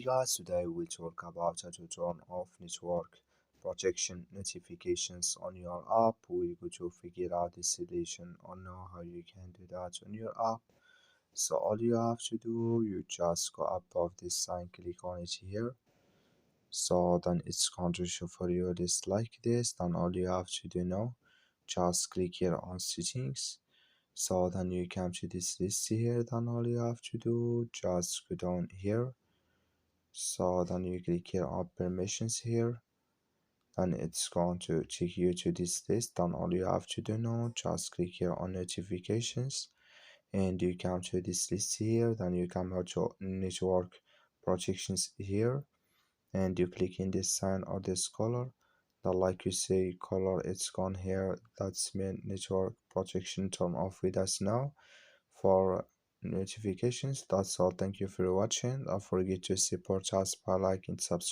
Guys, today we'll talk about how to turn off network protection notifications on your app. We're going to figure out the solution or know how you can do that on your app. So all you have to do, you just go above this sign, click on it here. So then it's going to show for you this like this. Then all you have to do now, just click here on settings. So then you come to this list here. Then all you have to do, just go down here. So then you click here on permissions here, and it's going to take you to this list. Then all you have to do now, just click here on notifications, and you come to this list here. Then you come out to network protections here, and you click in this sign or this color. Then like you say color, it's gone here. That's mean network protection turn off with us now. For notifications, that's all. Thank you for watching. Don't forget to support us by liking, subscribe.